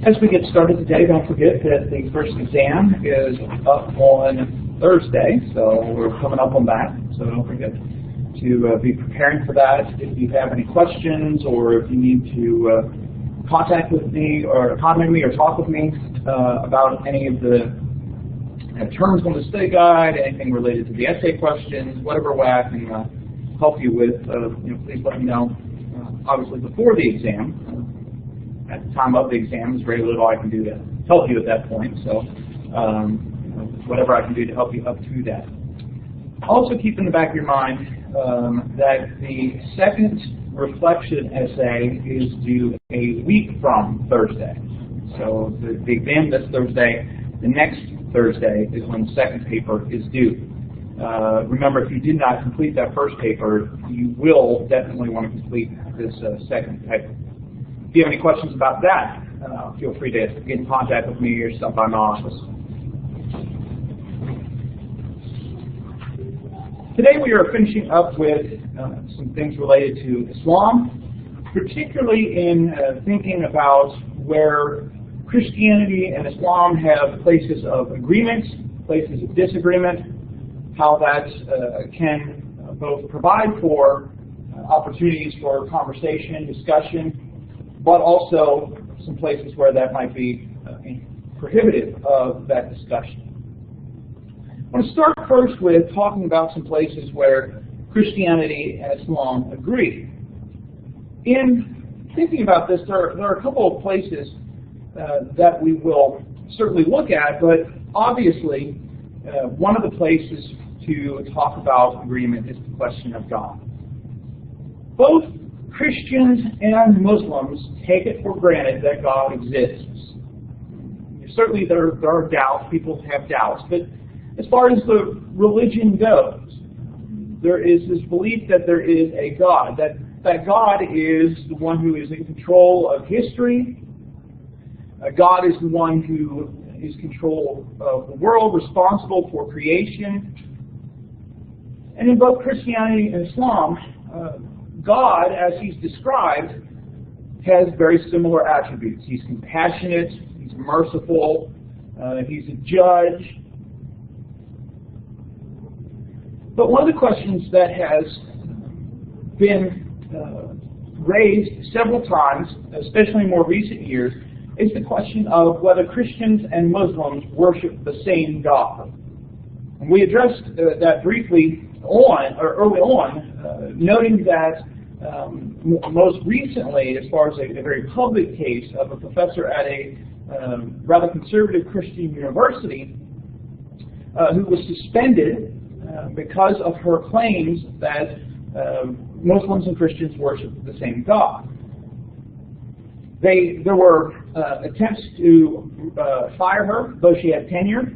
As we get started today, don't forget that the first exam is up on Thursday, so we're coming up on that. So don't forget to be preparing for that. If you have any questions or if you need to contact me or talk with me about any of the terms on the study guide, anything related to the essay questions, whatever way I can help you with, please let me know. Obviously, before the exam. At the time of the exam, there's very little I can do to help you at that point. So, whatever I can do to help you up to that. Also, keep in the back of your mind that the second reflection essay is due a week from Thursday. So, the exam this Thursday, the next Thursday is when the second paper is due. Remember, if you did not complete that first paper, you will definitely want to complete this second paper. If you have any questions about that, feel free to get in contact with me or stop by my office. Today we are finishing up with some things related to Islam, particularly in thinking about where Christianity and Islam have places of agreement, places of disagreement, how that can both provide for opportunities for conversation, discussion, but also some places where that might be prohibitive of that discussion. I want to start first with talking about some places where Christianity and Islam agree. In thinking about this, there are a couple of places that we will certainly look at, but obviously one of the places to talk about agreement is the question of God. Both Christians and Muslims take it for granted that God exists. Certainly there are doubts, people have doubts, but as far as the religion goes, there is this belief that there is a God, that God is the one who is in control of history. God is the one who is in control of the world, responsible for creation. And in both Christianity and Islam, God, as He's described, has very similar attributes. He's compassionate, He's merciful, He's a judge. But one of the questions that has been raised several times, especially in more recent years, is the question of whether Christians and Muslims worship the same God. And we addressed that briefly early on, noting that most recently, as far as a very public case of a professor at a rather conservative Christian university who was suspended because of her claims that Muslims and Christians worship the same God. There were attempts to fire her, though she had tenure,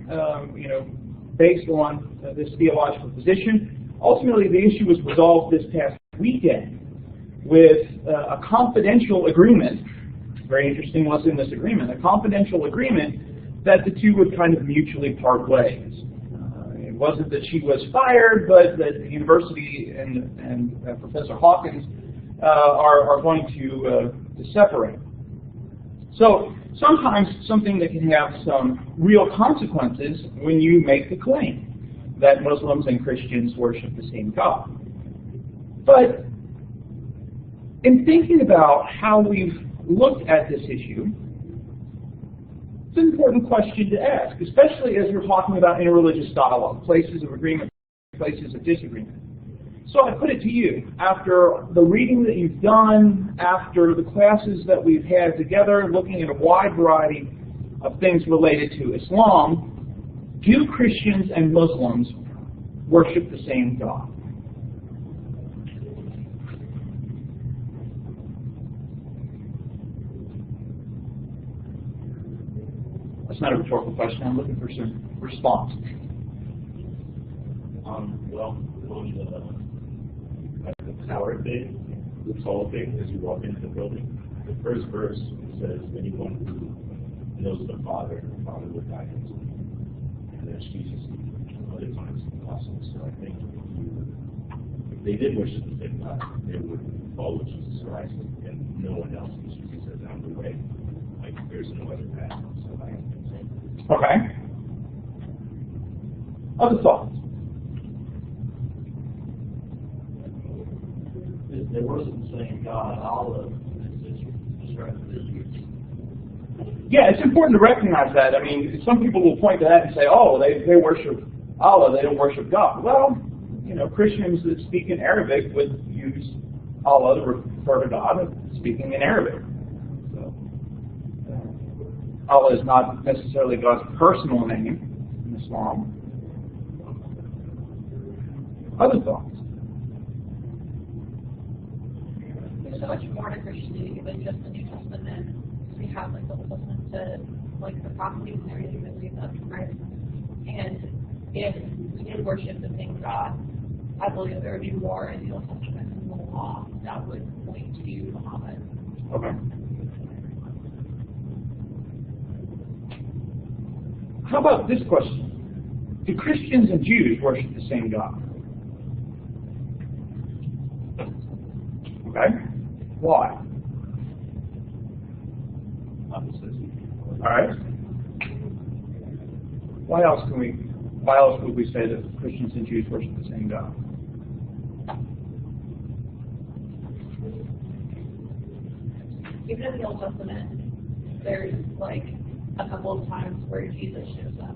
based on this theological position. Ultimately, the issue was resolved this past weekend with a confidential agreement. Very interesting what's in this agreement. A confidential agreement that the two would kind of mutually part ways. It wasn't that she was fired, but that the university and Professor Hawkins are going to separate. So sometimes something that can have some real consequences when you make the claim that Muslims and Christians worship the same God. But in thinking about how we've looked at this issue, it's an important question to ask, especially as we're talking about interreligious dialogue, places of agreement, places of disagreement. So I put it to you, after the reading that you've done, after the classes that we've had together, looking at a wide variety of things related to Islam, do Christians and Muslims worship the same God? That's not a rhetorical question. I'm looking for some response. The tower thing, the tall thing, as you walk into the building, the first verse says, anyone who knows the Father will guide him. And there's Jesus other times in the Gospels. So I think if they did worship the same God, they would follow Jesus Christ and no one else, because Jesus says, I'm the way, I like there's no other path. So Okay. Other thoughts? They worship the same God, Allah. Yeah, it's important to recognize that. I mean, some people will point to that and say, oh, they worship Allah, they don't worship God. Well, you know, Christians that speak in Arabic would use Allah to refer to God speaking in Arabic. So, Allah is not necessarily God's personal name in Islam. Other thoughts? There's so much more to Christianity than just the New Testament. We have like the Old Testament to like the prophecies and everything that leads up to Christ. And if we did worship the same God, I believe there would be more in the Old Testament and the law that would point to Muhammad. Okay. How about this question? Do Christians and Jews worship the same God? Okay. Why? All right. Why else would we say that Christians and Jews worship the same God? Even in the Old Testament, there's like a couple of times where Jesus shows up.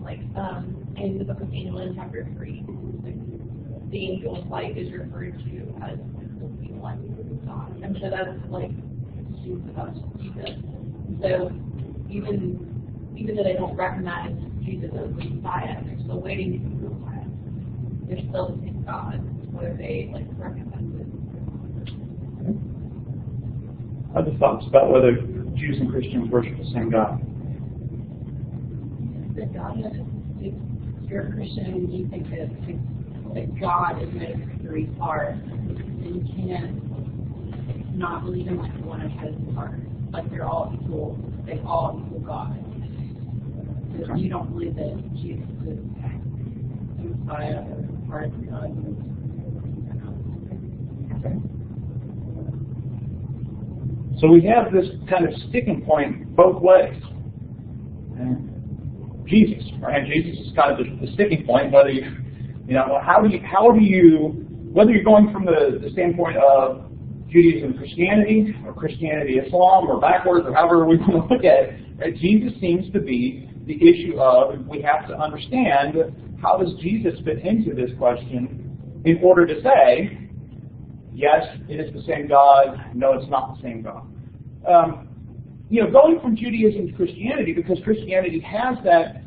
Like in the book of Daniel, chapter 3, like, the angel of light is referred to as the one God. And so that's like about Jesus. So even though they don't recognize Jesus as the Messiah, they're still waiting for the Messiah. They're still the same God, whether they like recognize it. Other thoughts about whether Jews and Christians worship the same God? That God, if you're a Christian and you think that God is made of three parts, then you can't not believe in like one of his parts. Like they're all equal. They all equal God. So you don't believe that Jesus is the Messiah or part of God. Okay. So we have this kind of sticking point both ways. Jesus, right? Jesus is kind of the sticking point. Whether whether you're going from the standpoint of Judaism, Christianity, or Christianity, Islam, or backwards, or however we want to look at it, right? Jesus seems to be the issue of we have to understand how does Jesus fit into this question in order to say, yes, it is the same God, no, it's not the same God. Going from Judaism to Christianity, because Christianity has that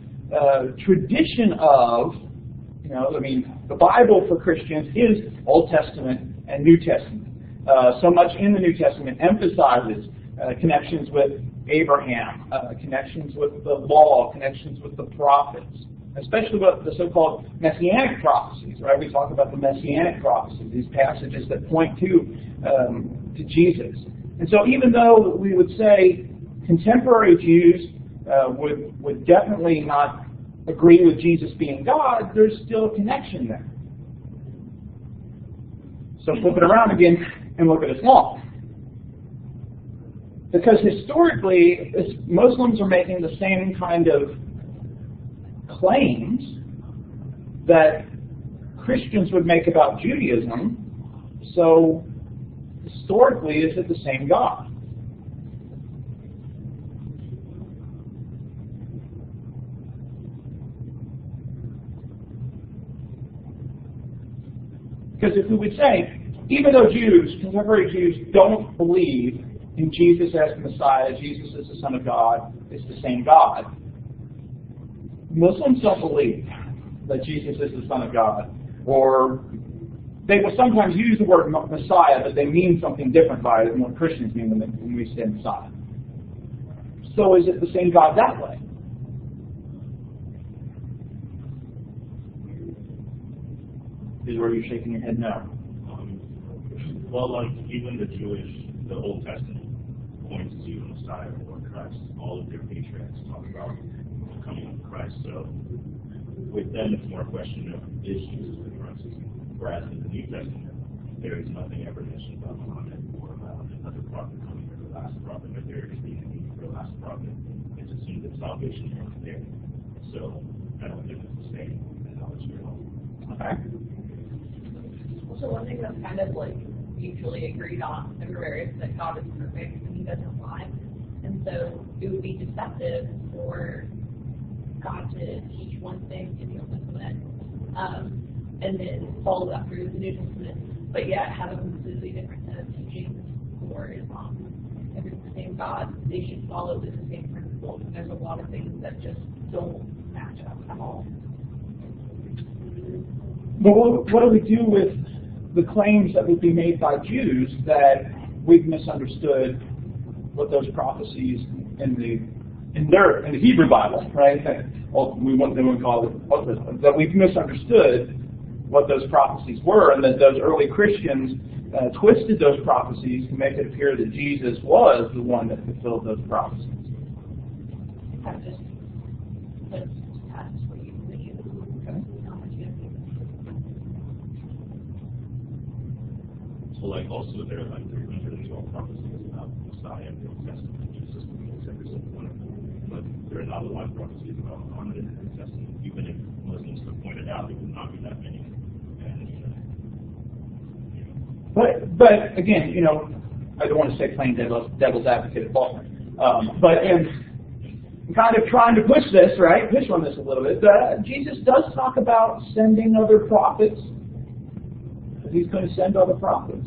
tradition of, the Bible for Christians is Old Testament and New Testament. So much in the New Testament emphasizes connections with Abraham, connections with the law, connections with the prophets, especially with the so-called Messianic prophecies, right? We talk about the Messianic prophecies, these passages that point to Jesus. And so even though we would say contemporary Jews would definitely not agree with Jesus being God, there's still a connection there. So flip it around again and look at Islam. Because historically, Muslims are making the same kind of claims that Christians would make about Judaism. So historically, is it the same God? Because if we would say, even though contemporary Jews don't believe in Jesus as the Messiah, Jesus as the Son of God, it's the same God, Muslims don't believe that Jesus is the Son of God. Or they will sometimes use the word Messiah, but they mean something different by it than what Christians mean when we say Messiah. So is it the same God that way? Is where you're shaking your head no. Well, like even the Old Testament points to Messiah or Christ. All of their patriarchs talk about the coming of Christ. So with them, it's more a question of is Jesus the Christ? Whereas in the New Testament, there is nothing ever mentioned about Muhammad or about another prophet coming or the last prophet, but there is the their last prophet. It's assumed that salvation wasn't there. So I don't think it's the same analogy at all. Okay. So one thing that's kind of like mutually agreed on everywhere is that God is perfect and He doesn't lie, and so it would be deceptive for God to teach one thing in the Old Testament, and then follow that through the New Testament, but yet have a completely different set of teachings for Islam. If it's the same God, they should follow the same principles. And there's a lot of things that just don't match up at all. But what do we do with the claims that would be made by Jews that we've misunderstood what those prophecies in the Hebrew Bible, right? Well, they would call it that we've misunderstood what those prophecies were, and that those early Christians twisted those prophecies to make it appear that Jesus was the one that fulfilled those prophecies. That's just what you believe. Okay. So like also there are like 312 prophecies about Messiah in the Old Testament. Jesus fulfills every single one of them. But there are not a lot of prophecies about Muhammad in the New Testament. Even if Muslims have pointed out there would not be that many. But again, I don't want to say playing devil's advocate at Faulkner, but in kind of trying to push this, right? Push on this a little bit. Jesus does talk about sending other prophets. He's going to send other prophets.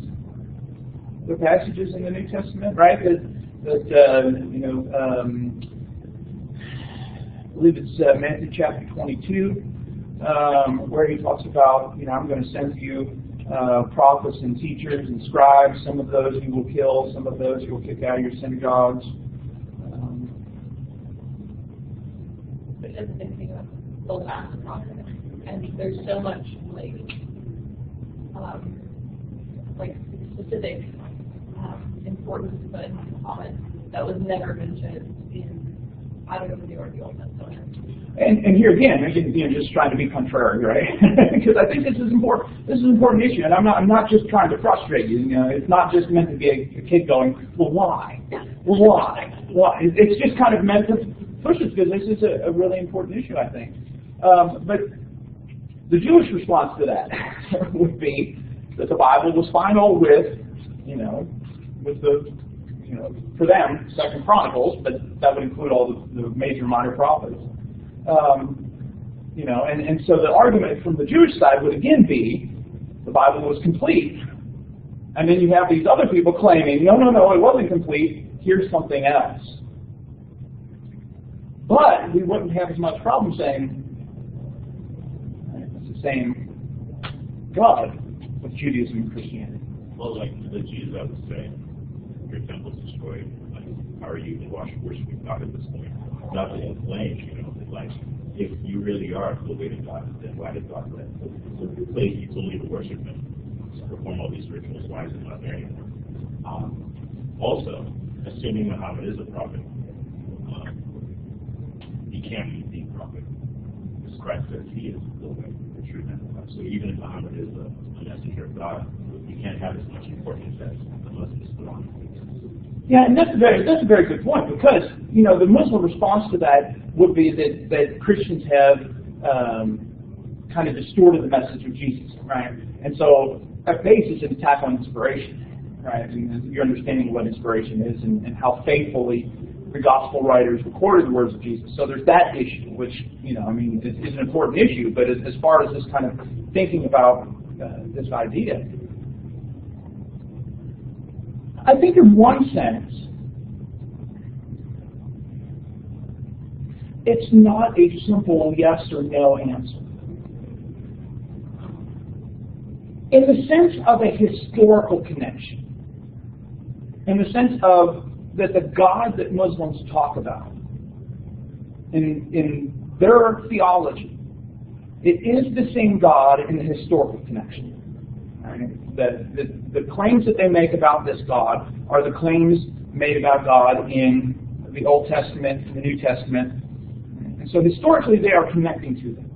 There are passages in the New Testament, right? I believe it's Matthew chapter 22, where he talks about, I'm going to send you prophets and teachers and scribes, some of those you will kill, some of those you will kick out of your synagogues. But it doesn't think about the last prophet. And there's so much specific importance put in Muhammad that was never mentioned in either the New or the Old Testament. And here again, just trying to be contrary, right? Because I think this is important. This is an important issue, and I'm not just trying to frustrate you. It's not just meant to be a kid going, well, why? Well, why? Why? It's just kind of meant to push us because this is a really important issue, I think. But the Jewish response to that would be that the Bible was final with the for them, 2 Chronicles, but that would include all the major minor prophets. And so the argument from the Jewish side would again be the Bible was complete. And then you have these other people claiming, no, it wasn't complete, here's something else. But we wouldn't have as much problem saying it's the same God with Judaism and Christianity. Well, like the Jews, I would say, your temple's destroyed. Like, how are you worshiping God at this point? Not to inflame, like, if you really are the way to God, then why did God let the place you told you to worship Him, to perform all these rituals, why is it not there anymore? Also, assuming Muhammad is a prophet, he can't be the prophet. Because Christ says he is the way, the truth, and the life. So even if Muhammad is a messenger of God, he can't have as much importance as the Muslims put on him. Yeah, and that's a very good point, because the Muslim response to that would be that Christians have kind of distorted the message of Jesus, right? And so at base it's an attack on inspiration, right? And your understanding of what inspiration is and how faithfully the gospel writers recorded the words of Jesus. So there's that issue, which is an important issue. But as far as this kind of thinking about this idea, I think in one sense, it's not a simple yes or no answer. In the sense of a historical connection, in the sense of that the God that Muslims talk about in their theology, it is the same God in the historical connection. Right? That the claims that they make about this God are the claims made about God in the Old Testament and the New Testament. And so historically they are connecting to them.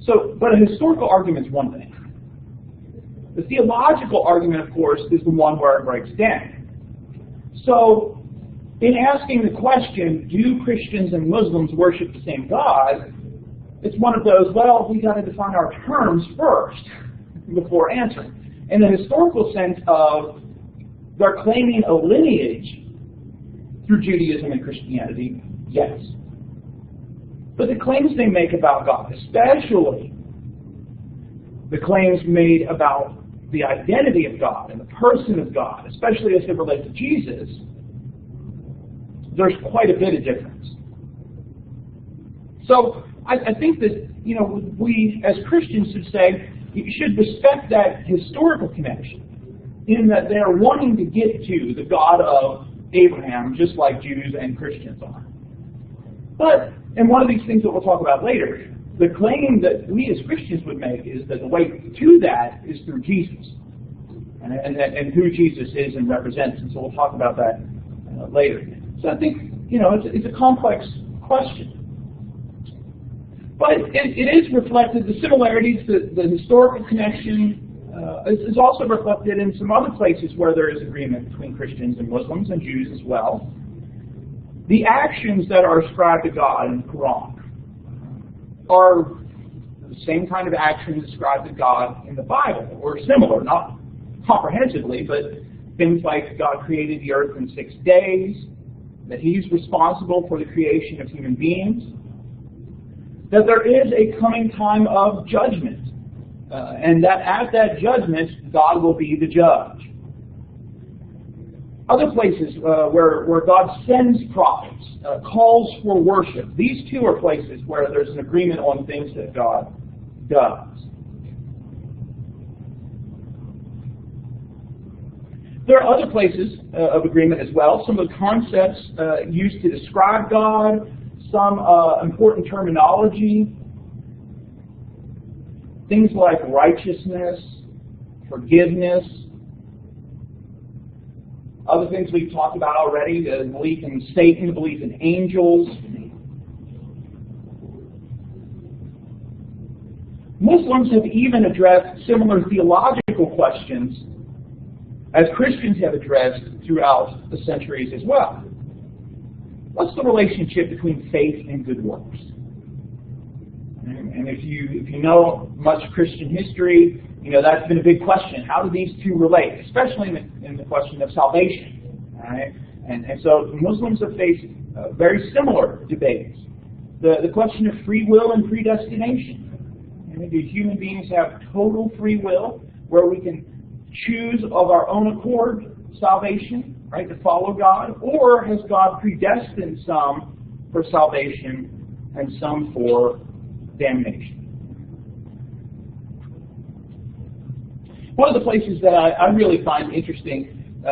So, but a historical argument is one thing. The theological argument, of course, is the one where it breaks down. So, in asking the question, do Christians and Muslims worship the same God, it's one of those, well, we got to define our terms first before answering. In the historical sense of they're claiming a lineage through Judaism and Christianity, yes. But the claims they make about God, especially the claims made about the identity of God and the person of God, especially as they relate to Jesus, there's quite a bit of difference. So I think that, we as Christians should say, you should respect that historical connection in that they're wanting to get to the God of Abraham, just like Jews and Christians are. But, and one of these things that we'll talk about later, the claim that we as Christians would make is that the way to that is through Jesus, and who Jesus is and represents. And so we'll talk about that later. So I think, it's a complex question. But it is reflected, the similarities, the historical connection is also reflected in some other places where there is agreement between Christians and Muslims and Jews as well. The actions that are ascribed to God in the Quran are the same kind of actions ascribed to God in the Bible, or similar, not comprehensively, but things like God created the earth in 6 days, that He's responsible for the creation of human beings, that there is a coming time of judgment, and that at that judgment, God will be the judge. Other places where God sends prophets, calls for worship. These two are places where there's an agreement on things that God does. There are other places of agreement as well. Some of the concepts used to describe God, some important terminology, things like righteousness, forgiveness, other things we've talked about already, the belief in Satan, the belief in angels. Muslims have even addressed similar theological questions as Christians have addressed throughout the centuries as well. What's the relationship between faith and good works? And if you know much Christian history, that's been a big question. How do these two relate, especially in the question of salvation? Right? And so Muslims have faced very similar debates. The question of free will and predestination. Do human beings have total free will, where we can choose of our own accord salvation, right, to follow God, or has God predestined some for salvation and some for damnation? One of the places that I really find interesting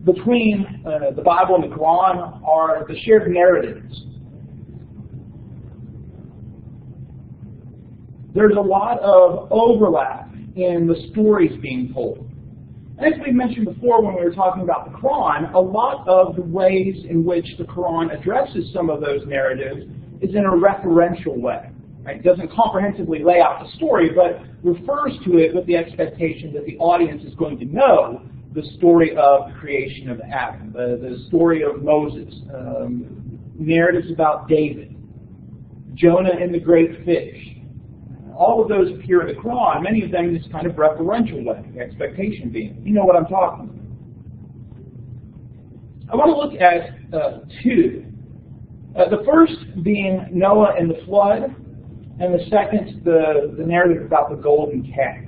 between the Bible and the Quran are the shared narratives. There's a lot of overlap in the stories being told. And as we mentioned before when we were talking about the Quran, a lot of the ways in which the Quran addresses some of those narratives is in a referential way. Right? It doesn't comprehensively lay out the story, but refers to it with the expectation that the audience is going to know the story of the creation of Adam, the story of Moses, narratives about David, Jonah and the great fish. All of those appear in the Quran, many of them in this kind of referential way, the expectation being, you know what I'm talking about. I want to look at two. The first being Noah and the flood, and the second, the narrative about the golden calf.